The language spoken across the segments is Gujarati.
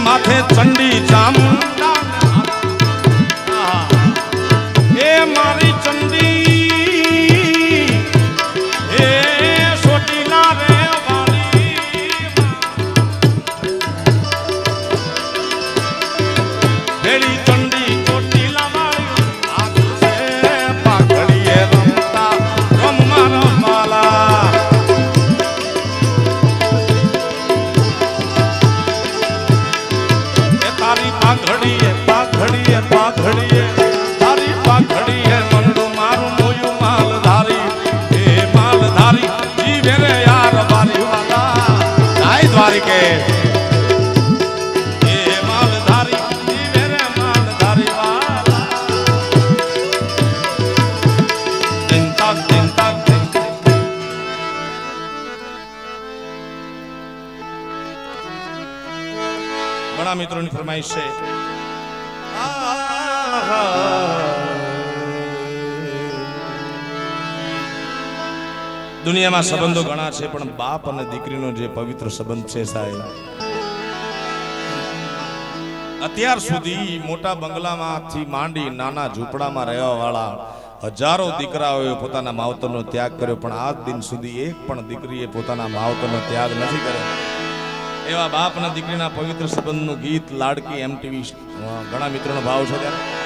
માથે ચંડી ચામુંડા એ મારી ચંડી એ સોટીલા રે વાળી ભેળી ચંડી ચોટીલા વાળી હાથ સે પાઘડીએ રમતા રમવા રમાલા પાઘડીએ પાઘડીએ પાઘડીએ તારી પાઘડીએ મંડું મારું મોયું માલધારી એ માલધારી જીવે રે યાર વારી વાલા જાય દ્વારિકે એ માલધારી જીવે રે માલધારી વાલા ચિંતા ચિંતા ઘણા મિત્રોની ફરમાઈશ છે દુનિયામાં સંબંધો ઘણા છે પણ બાપ અને દીકરીનો જે પવિત્ર સંબંધ છે સાહેબ અત્યાર સુધી મોટા બંગલામાંથી માંડી નાના ઝૂંપડામાં રહેવા વાળા હજારો દીકરાઓએ પોતાના માવતરનો ત્યાગ કર્યો પણ આજ દિન સુધી એક પણ દીકરીએ પોતાના માવતરનો ત્યાગ નથી કર્યો એવા બાપ અને દીકરીના પવિત્ર સંબંધનું ગીત લાડકી MTV ઘણા મિત્રોનો ભાવ છે ત્યારે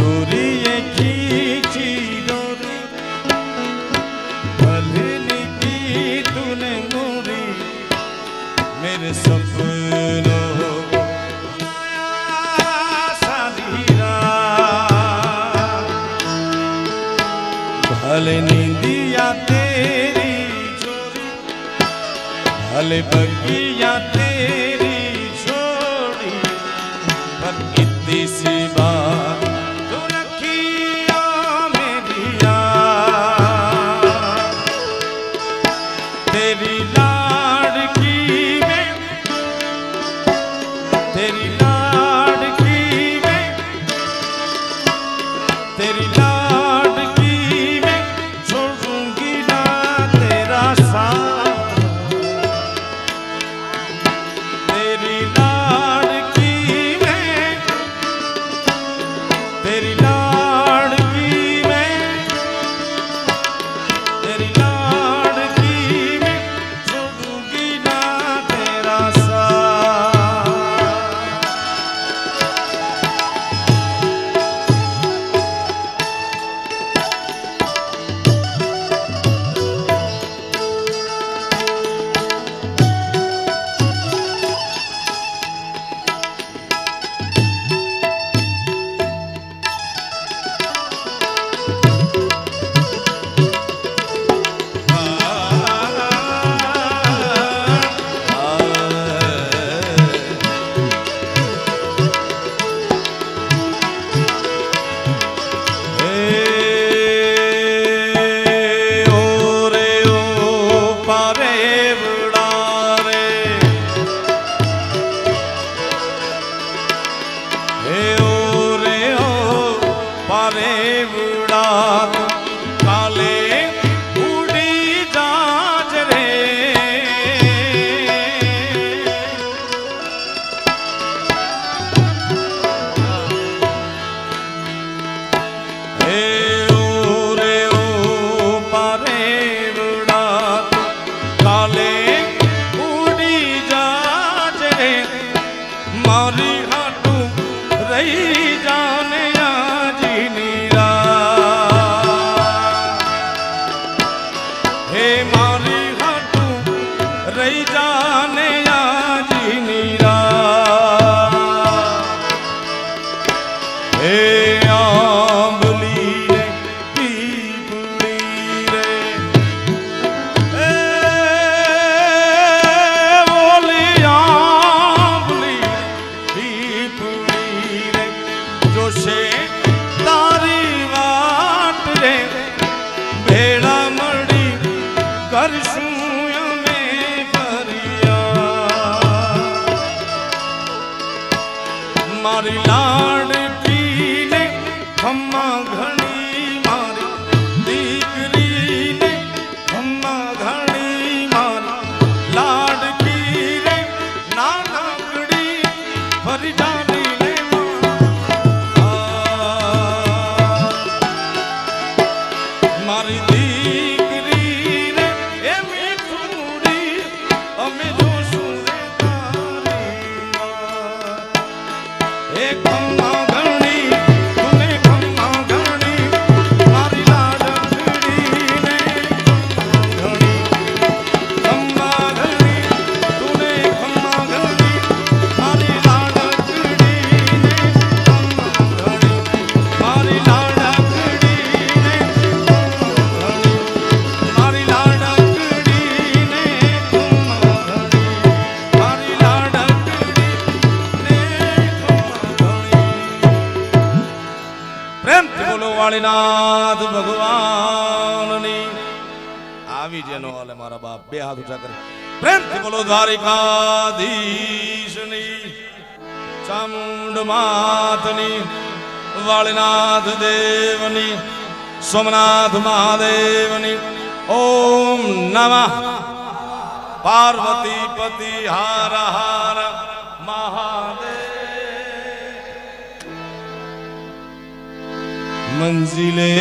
डोरिए खींची डोरी भलनी की तूने मोरी मेरे सपनों भले नींदिया तेरी चोरी भले बगिया तेरी छोड़ी पर इतनी सी बात तो रखिया मेरी याद तेरी लाड़की में तेरी लाड़की में तेरी मारी लाडकी ने खम्मा घणी मारी दीकरी ने खम्मा घणी मारी लाडकी रे नानकड़ी फरी जानी ने मारी दीकरी रे ए मीठूड़ी अमे जो सुरे तारी एक खम्मा घणी तूने खम्मा घणी मारी लाडकड़ी ने खम्मा घणी तूने खम्मा घणी मारी लाडकड़ी ने खम्मा घणी मारी लाडकड़ी ने मारी लाडकड़ी ने खम्मा घणी मारी लाडकड़ी ने प्रेम થી બોલો વાળીનાથ ભગવાનની આવી જેનો હાલે મારા બાપ બે હાથ ઊંચા કરે પ્રેમ થી બોલો દ્વારિકાધીશની ચામુંડ માતની વાળીનાથ દેવની સોમનાથ મહાદેવની ઓમ નમઃ પાર્વતી પતિ હાર હાર મહાદેવ मंजिले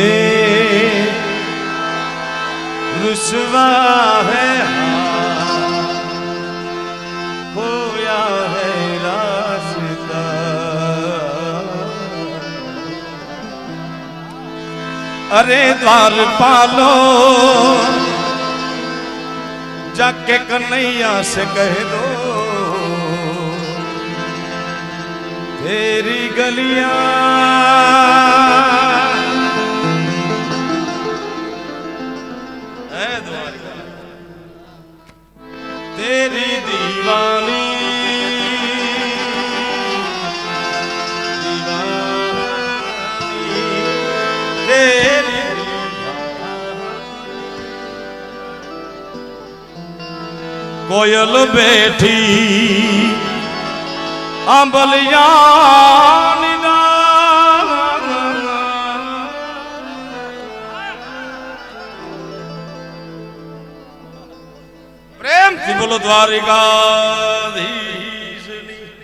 रुसवा है खोया है रास्ता अरे द्वार पालो जाके कन्हैया से कह दो तेरी गलियां है द्वारका तेरी दीवानी तेरी कोयल बैठी आंबलिया प्रेम से बोलो द्वारिका